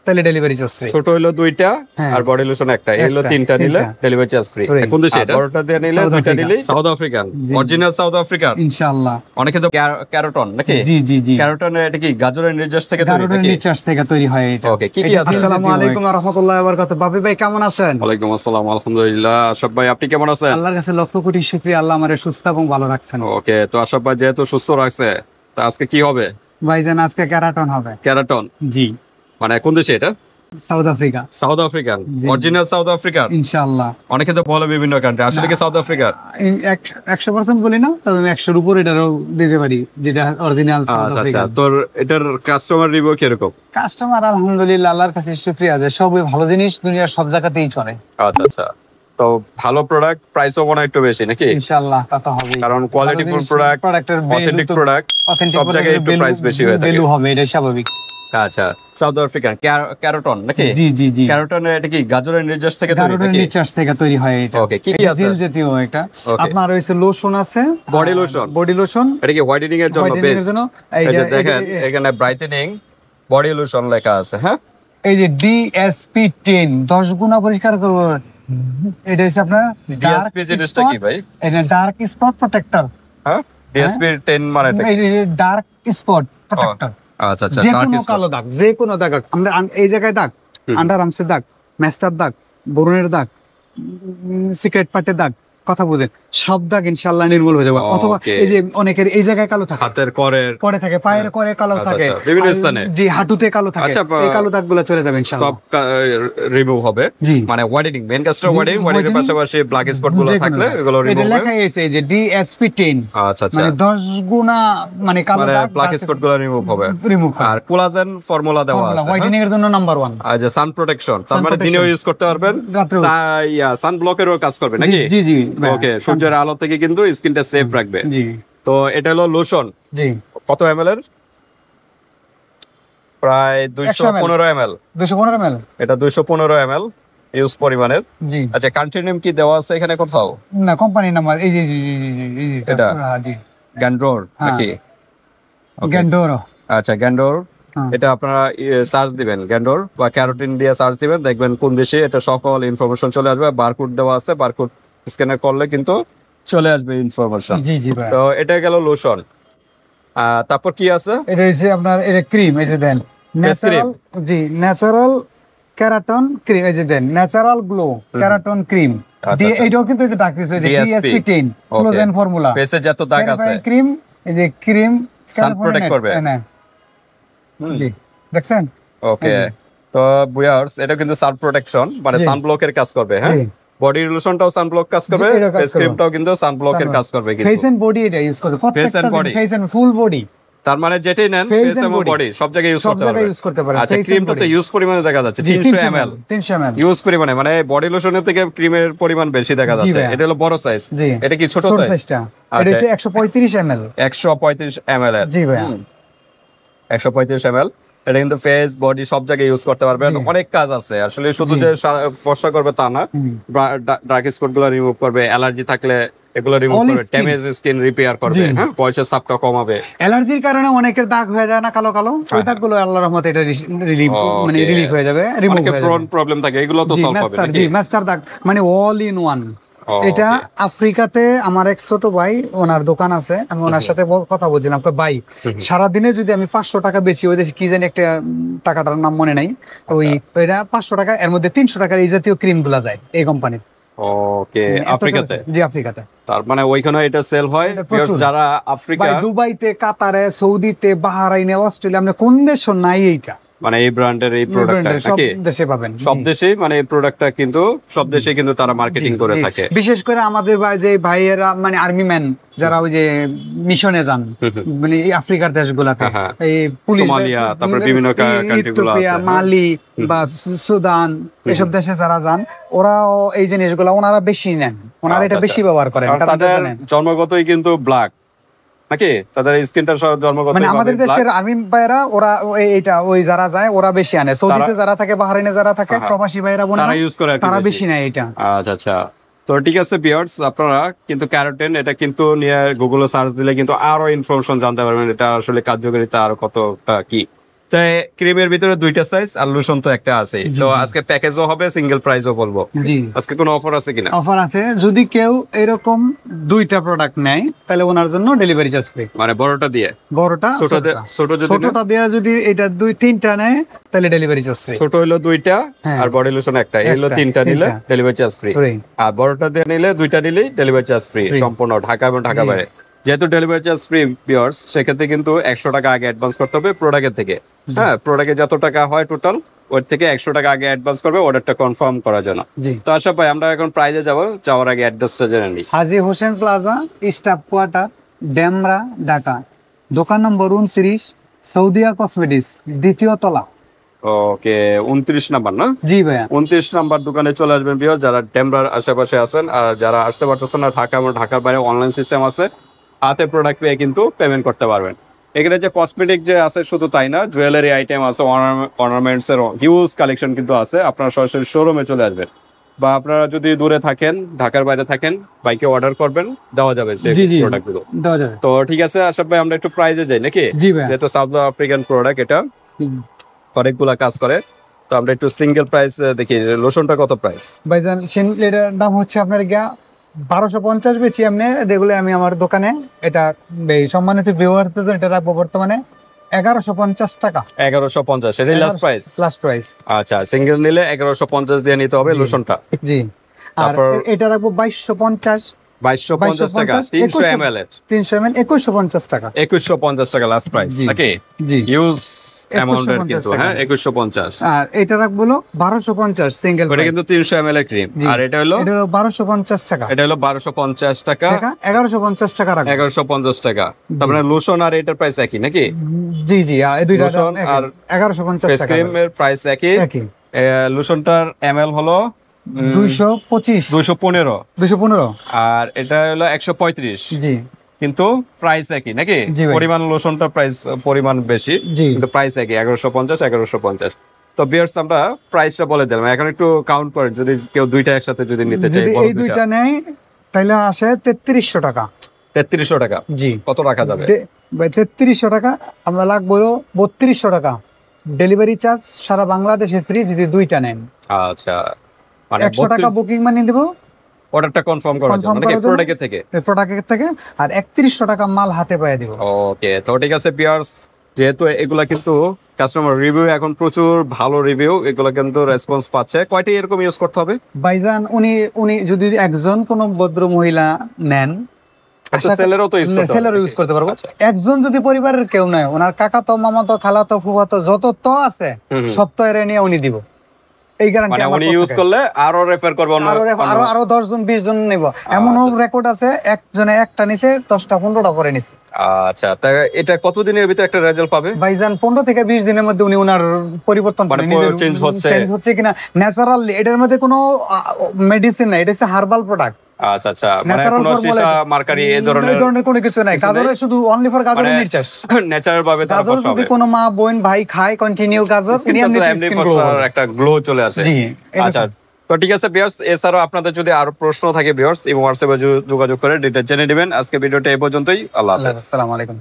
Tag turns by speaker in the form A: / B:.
A: তাহলে delivery charge free.
B: ছোট হলো দুইটা আর বডি লোশন একটা, এই হলো তিনটা নিলে ডেলিভারি চার্জ ফ্রি। কোন দেশে এটা? বড়টা দিয়ে নিলে দুইটা নিলে south African, original south African
A: ইনশাআল্লাহ।
B: অনেকে তো ক্যারোটন নাকি?
A: জি জি জি,
B: ক্যারোটন এটা কি গাজরের নির্যাস থেকে তৈরি নাকি?
A: গাজরের নির্যাস থেকে তৈরি হয় এটা।
B: ওকে, কি কি আছে?
A: আসসালামু আলাইকুম ওয়া রাহমাতুল্লাহি ওয়া বারাকাতুহু। বাপি ভাই কেমন আছেন?
B: ওয়ালাইকুম আসসালাম, আলহামদুলিল্লাহ। আশরাফ ভাই আপনি কেমন আছেন?
A: আল্লাহর কাছে লক্ষ কোটি শুকরিয়া, আল্লাহ আমারে সুস্থ এবং ভালো রাখছেন।
B: ওকে, তো আশরাফ ভাই যেহেতু সুস্থ রাখছে, তা আজকে কি হবে?
A: ভাইজান আজকে ক্যারাটন হবে।
B: ক্যারাটন?
A: জি।
B: মানে কোন দেশে এটা?
A: South Africa.
B: South African, original south African
A: ইনশাআল্লাহ।
B: অনেকে তো বলে বিভিন্ন কান্ট্রি, আসলে কি সাউথ আফ্রিকার?
A: 100% বলি না, তবে আমি 100 এর উপর এটারও দিতে পারি যেটা অরিজিনাল সাউথ আফ্রিকা।
B: আচ্ছা, তোর এটার কাস্টমার রিভিউ কি রকম?
A: কাস্টমার আলহামদুলিল্লাহ আল্লাহর কাছে শুকরিয়া যে সবই ভালো জিনিস দুনিয়ার সব জায়গাতেই চলে।
B: আচ্ছা, তো ভালো প্রোডাক্ট, প্রাইসও মনে হয় একটু বেশি নাকি?
A: ইনশাআল্লাহ তা তো হবেই,
B: কারণ কোয়ালিটি ফুল প্রোডাক্ট,
A: প্রোডাক্টের
B: অথেন্টিক প্রোডাক্ট সব জায়গায় একটু প্রাইস বেশি হয়ে থাকে।
A: ভ্যালু হবে, এটা স্বাভাবিক।
B: আচ্ছা, সাউথ আফ্রিকান ক্যারোটন নাকি?
A: জি জি জি,
B: ক্যারোটন এটা কি গাজরের নির্যাস থেকে তৈরি নাকি?
A: গাজরের নির্যাস থেকে তৈরি হয় এটা।
B: ওকে, কি কি আছে?
A: জেল জাতীয় এটা। আপনার হইছে লোশন আছে,
B: বডি লোশন।
A: বডি লোশন
B: এটা কি হোয়াইটেনিং এর জন্য বেস্ট? এই যে দেখেন এখানে ব্রাইটেনিং বডি লোশন লেখা আছে। হ্যাঁ,
A: এই যে DSP-10 10 গুণা পরিষ্কার করব। এটা হচ্ছে আপনার
B: DSP জিনিসটা কি ভাই?
A: এটা ডার্ক স্পট প্রোটেক্টর।
B: হ্যাঁ, DSP-10 মানে এটা
A: এই ডার্ক স্পট প্রোটেক্টর।
B: আচ্ছা,
A: যে কোনো কালো দাগ, যে কোনো দাগ, আমরা এই জায়গায় দাগ, আন্ডার আর্মসের দাগ, মেস্তার দাগ, বরুণের দাগ, সিক্রেট পার্টের দাগ, কথা বুঝেন, সব দাগ ইনশাআল্লাহ নির্মূল হয়ে যাবে। অথবা এই যে অনেকের এই জায়গায় কালো থাকে,
B: হাতের করে
A: থাকে, পায়ের করে কালো থাকে,
B: বিভিন্ন স্থানে,
A: জি হাঁটুতে কালো থাকে, এই কালো দাগগুলো চলে যাবে ইনশাআল্লাহ,
B: সব রিমুভ হবে। মানে হোয়াইটেনিং, মেইন কাজটা হোয়াইটেনিং এর পাশাপাশি ব্ল্যাক স্পট গুলো থাকলে এগুলো রিমুভ হবে।
A: এটা লেখা আছে যে DSP-10।
B: আচ্ছা,
A: মানে 10 গুণা মানে কালো দাগ,
B: ব্ল্যাক স্পট গুলো রিমুভ হবে। আর কোলাজেন ফর্মুলা দেওয়া আছে
A: হোয়াইটেনিং এর জন্য নাম্বার 1।
B: আর যে সান প্রোটেকশন, তার মানে দিনেও ইউজ করতে পারবেন, সান ব্লকেরও কাজ করবে নাকি?
A: জি জি,
B: ওকে, সূর্যের আলো থেকে কিন্তু স্কিনটা সেফ রাখবে। তো এটা হলো লোশন। জি, কত ml এর? প্রায় 215 ml। 215 ml, এটা 215 ml ইউজ পরিমাণের। জি। আচ্ছা, কান্ট্রি নেম কি দেওয়া আছে এখানে কোথাও?
A: না, কোম্পানি নাম্বার এই যে
B: এটা গ্যান্ডোর নাকি?
A: গ্যান্ডোর।
B: আচ্ছা, গ্যান্ডোর, এটা আপনারা সার্চ দিবেন, গ্যান্ডোর বা ক্যারোটিন দিয়ে সার্চ দিবেন, দেখবেন কোন দেশে, এটা সকল ইনফরমেশন চলে আসবে। বারকোড দেওয়া আছে, বারকোড স্ক্যানার করলে কিন্তু চলে আসবে ইনফরমেশন। জি জি ভাই। তো এটা গেল লোশন। তারপর কি আছে? এটা হচ্ছে আপনার এটা ক্রিম, এই যে দেন ন্যাচারাল, জি ন্যাচারাল ক্যারাটন ক্রিম, এই যে দেন ন্যাচারাল গ্লো ক্যারাটন ক্রিম। এইটাও কিন্তু এই যে ডাক DSP-10 কোলাজেন ফর্মুলা, ফেসে যত দাগ আছে ক্রিম, এই যে ক্রিম সান প্রোটেক্ট করবে। জি, দেখছেন? ওকে, তো ভিউয়ার্স এটা কিন্তু সান প্রোটেকশন, মানে সান ব্লকের কাজ করবে। হ্যাঁ, বডি লোশনটাও সানব্লক কাজ করবে, ফেস ক্রিমটাও কিন্তু সানব্লকের কাজ করবে। কিন্তু ফেস এন্ড বডি এটা ইউজ করতে, প্রত্যেকটা ফেস এন্ড ফুল বডি, তার মানে যেটাই নেন ফেস এবং বডি সব জায়গায় ইউজ করতে পারবে। আচ্ছা, ক্রিমটাতে ইউজ পরিমাণে দেখা যাচ্ছে 300 ml ইউজ পরিমাণে, মানে বডি লোশনের থেকে ক্রিমের পরিমাণ বেশি দেখা যাচ্ছে। এটা হলো বড় সাইজ, এটা কি ছোট সাইজটা? এটা হচ্ছে 135 ml। 135 ml এর, জি ভাই, 135 ml। এটা কিন্তু ফেস বডি সব জায়গায় ইউজ করতে পারবেন। অনেক কাজ আছে আসলে, শুধু যে ফর্সা করবে তা না, ডার্ক স্পট গুলো রিমুভ করবে, অ্যালার্জি থাকলে এগুলো রিমুভ করবে, ড্যামেজ স্কিন রিপেয়ার করবে, হ্যাঁ বয়সের চাপটা কমাবে। অ্যালার্জির কারণে অনেকের দাগ হয়ে যায় না কালো কালো, ওই দাগগুলো আল্লাহর রহমতে এটা রিলিফ, মানে রিলিফ হয়ে যাবে, রিমুভ হয়ে যাবে। অনেক প্রবলেম থাকে, এগুলো তো সলভ হবে নাকি? জি, মাস্টার দাগ মানে অল ইন ওয়ান। এটা আফ্রিকাতে আমার এক ছোট ভাই, ওনার দোকান আছে, আমি ওনার সাথে কথা বলছিলাম, ভাই সারাদিনে যদি আমি 500 টাকা বেচি, ওই দেশে কি জানি একটা টাকাটার নাম মনে নাই, ওইটা 500 টাকা, এর মধ্যে 300 টাকার এই জাতীয় ক্রিম গুলা যায় এই কোম্পানির। ওকে, আফ্রিকাতে? জি, আফ্রিকাতে। তার মানে ওইখানে এটা সেল হয়। যারা আফ্রিকা, দুবাইতে, কাতারে, সৌদিতে, বাহরাইনে, অস্ট্রেলিয়া, আমরা কোন দেশ নাই এইটা, মানে এই ব্র্যান্ডের এই প্রোডাক্টটা নাকি সব দেশে পাবেন, সব দেশে, মানে এই প্রোডাক্টটা কিন্তু সব দেশে কিন্তু তারা মার্কেটিং করে থাকে। বিশেষ করে আমাদের যে ভাইয়েরা, মানে আর্মি ম্যান যারা ওই যে মিশনে যান, মানে এই আফ্রিকার দেশগুলোতে, এই পুলিশ, সোমালিয়া, তারপর বিভিন্ন কান্ট্রিগুলো আছে, মালি বা সুদান, এসব দেশে যারা যান, ওরাও এই জিনিসগুলো ওনারা বেশি নেন, ওনারা এটা বেশি ব্যবহার করেন, কারণ তাদের জন্মগতই কিন্তু ব্ল্যাক নাকি, তাদের স্কিনটা জন্মগত। মানে আমাদের দেশের আর্মি ভাইরা ওরা এইটা, ওই যারা যায় ওরা বেশি আনে, সৌদিতে যারা থাকে, বাহরাইনে যারা থাকে, প্রবাসী ভাইরা বোনেরা তারা ইউজ করে, তারা বেশি নেয় এটা। আচ্ছা আচ্ছা, তো ঠিক আছে ভিউয়ার্স, আপনারা কিন্তু ক্যারোটিন এটা কিন্তু নিয়ে গুগলে সার্চ দিলে কিন্তু আরো ইনফরমেশন জানতে পারবেন, এটা আসলে কার্যকারিতা আর কতটা কি। তো তাই ক্রিমের ভিতরে দুইটা সাইজ আর লোশন তো একটা আছে। তো আজকে প্যাকেজও হবে, সিঙ্গেল প্রাইসও বলবো।
A: জি,
B: আজকে কোনো অফার আছে কিনা?
A: অফার আছে, যদি কেউ এরকম দুইটা প্রোডাক্ট নেয় তাহলে ওনার জন্য ডেলিভারি চার্জ ফ্রি।
B: মানে বড়টা দিয়ে
A: বড়টা ছোটটা দেয়া যদি এটা 2-3টা নেয় তাহলে ডেলিভারি চার্জ ফ্রি।
B: ছোট হলো 2টা আর বডি লোশন একটা, এই হলো 3টা নিলে ডেলিভারি চার্জ ফ্রি। আর বড়টা দিয়ে নিলে 2টা নিলেই ডেলিভারি চার্জ ফ্রি সম্পূর্ণ ঢাকা এবং ঢাকা বাইরে। যেহেতু ডেলিভারি চার্জ ফ্রি ভিউয়ার্স, সেক্ষেত্রে কিন্তু 100 টাকা আগে অ্যাডভান্স করতে হবে প্রোডাক্টের থেকে। হ্যাঁ, প্রোডাক্টে যত টাকা হয় টোটাল ওর থেকে 100 টাকা আগে অ্যাডভান্স করবে অর্ডারটা কনফার্ম করার জন্য। তো আশরাফ ভাই, আমরা এখন প্রাইজে যাওয়ার আগে অ্যাড্রেসটা জেনে নিই।
A: Haji Hossain plaza, staff quarter, Demra, Dhaka. দোকান নম্বর 29, সৌদিয়া কসমেটিক্স, দ্বিতীয় তলা।
B: ওকে, 29 নাম্বার না?
A: জি ভাইয়া,
B: 29 নাম্বার দোকানে চলে আসবেন ভিউয়ার, যারা ডেমরার আশেপাশে আছেন। আর যারা আসতে পারতেছেন না, ঢাকা এবং ঢাকার বাইরে অনলাইন সিস্টেম আছে, হাতে প্রোডাক্ট পেয়ে কিন্তু পেমেন্ট করতে পারবেন। এখানে যে কসমেটিক যে আছে শুধু তাই না, জুয়েলারি আইটেম আছে, অর্নামেন্টস এর হিউজ কালেকশন কিন্তু আছে। আপনারা সরাসরি শোরুমে চলে আসবেন, বা আপনারা যদি দূরে থাকেন, ঢাকার বাইরে থাকেন, বাইকে অর্ডার করবেন, দেওয়া যাবে সেই প্রোডাক্টগুলো।
A: দেওয়া যাবে।
B: তো ঠিক আছে আশরাফ ভাই, আমরা একটু প্রাইজে যাই নাকি?
A: জি ভাই,
B: যেহেতু সাউথ আফ্রিকান প্রোডাক্ট, এটা অনেকগুলা কাজ করে। তো আমরা একটু সিঙ্গেল প্রাইস দেখি, লোশনটা কত প্রাইস?
A: ভাইজান এটার দাম হচ্ছে আপনার 1250 বেচি এমনি রেগুলার আমি আমার দোকানে। এটা সম্মানিত ভিউয়ারদের এটা রাখবো বর্তমানে 1150 টাকা।
B: 1150 এটাই লাস্ট প্রাইস?
A: Last price.
B: আচ্ছা, সিঙ্গেল নিলে 1150 দিয়ে নিতে হবে লোশনটা।
A: জি, আর এটা রাখবো 2250
B: টাকা 300 ml এর।
A: 300 ml 2150 টাকা।
B: 2150 টাকা লাস্ট প্রাইস নাকি?
A: জি,
B: ইউজ অ্যামাউন্টের কিন্তু। হ্যাঁ, 2150।
A: আর এটা রাখবো 1250 সিঙ্গেল।
B: এটা কিন্তু 300 ml এর ক্রিম। আর এটা হলো
A: 1250 টাকা।
B: এটা হলো 1250 টাকা।
A: 1150 টাকা রাখবো।
B: 1150 টাকা। তারপরে লোশন আর এটার প্রাইস একই নাকি?
A: জি জি, এই দুইটা
B: লোশন আর
A: 1150
B: ফেস
A: টাকা।
B: ক্রিমের প্রাইস একই। লোশনটার ml হলো
A: 215।
B: আর এটা হলো 135।
A: জি,
B: কিন্তু প্রাইস একই নাকি? পরিমাণ লোশনটা প্রাইস পরিমাণ বেশি, কিন্তু প্রাইস একই 1150। তো ভিউয়ার্স, আমরা প্রাইসটা বলে দিলাম। এখন একটু কাউন্ট করেন, যদি কেউ দুইটা একসাথে যদি নিতে চায়,
A: এই দুইটা নেয় তাহলে আসে 3300 টাকা।
B: 3300 টাকা।
A: জি,
B: কত রাখা যাবে?
A: 3300 টাকা আমরা লাগবো 3200 টাকা। ডেলিভারি চার্জ সারা বাংলাদেশে ফ্রি যদি দুইটা নেন।
B: আচ্ছা, মানে
A: 100 টাকা বুকিং মানি দেব
B: অর্ডারটা কনফার্ম করার জন্য নাকি প্রোডাক্ট থেকে,
A: আর 3100 টাকা মাল হাতে পেয়ে দিব।
B: ওকে, তো ঠিক আছে ভিউয়ার্স, যেহেতু এগুলা কিন্তু কাস্টমার রিভিউ, এখন প্রচুর ভালো রিভিউ, এগুলা কিন্তু রেসপন্স পাচ্ছে। কয়টা এরকম ইউজ করতে হবে
A: ভাইজান? উনি যদি একজন কোন ভদ্র মহিলা নেন,
B: সেলেরও তো
A: ইউজ করতে পারবো। একজন যদি পরিবারের কেউ নেয়, ওনার কাকা তো, মামা তো, খালা তো, ফুফা তো, যত তো আছে সব তো এর নিয়ে উনি দিব। এই গ্যারান্টি
B: মানে উনি ইউজ করলে আরো রেফার করবে,
A: আরো 10 জন 20 জন নেব। এমনও রেকর্ড আছে একজনে একটা নিছে 10টা 15টা করে নিছে।
B: আচ্ছা, তা এটা কতদিনের ভিতরে একটা রেজাল্ট পাবে?
A: ভাইজান 15 থেকে 20 দিনের মধ্যে উনি ওনার পরিবর্তন
B: মানে চেঞ্জ হচ্ছে
A: কিনা ন্যাচারালি। এটার মধ্যে কোনো মেডিসিন নাই, এটা হচ্ছে হার্বাল প্রোডাক্ট।
B: আচ্ছা আচ্ছা, মানে কোনো সীসা মার্কারি এই ধরনের কোনো
A: কিছু নাই। গাজরের শুধু অনলি ফর গাজরের নির্যাস,
B: ন্যাচারাল ভাবে তারা
A: গাজর যদি কোনো মা বোন ভাই খায় কন্টিনিউ গাজর,
B: এমনি একটা গ্লো চলে আসে। আচ্ছা, তো ঠিক আছে ভিউয়ার্স, এছাড়াও আপনাদের যদি আরো প্রশ্ন থাকে ভিউয়ার্স, এবং হোয়াটসঅ্যাপে যোগাযোগ করে ডিটেইলস জেনে নেবেন। আজকে ভিডিওটা এই পর্যন্তই। আল্লাহ হাফেজ।
A: আসসালামু আলাইকুম।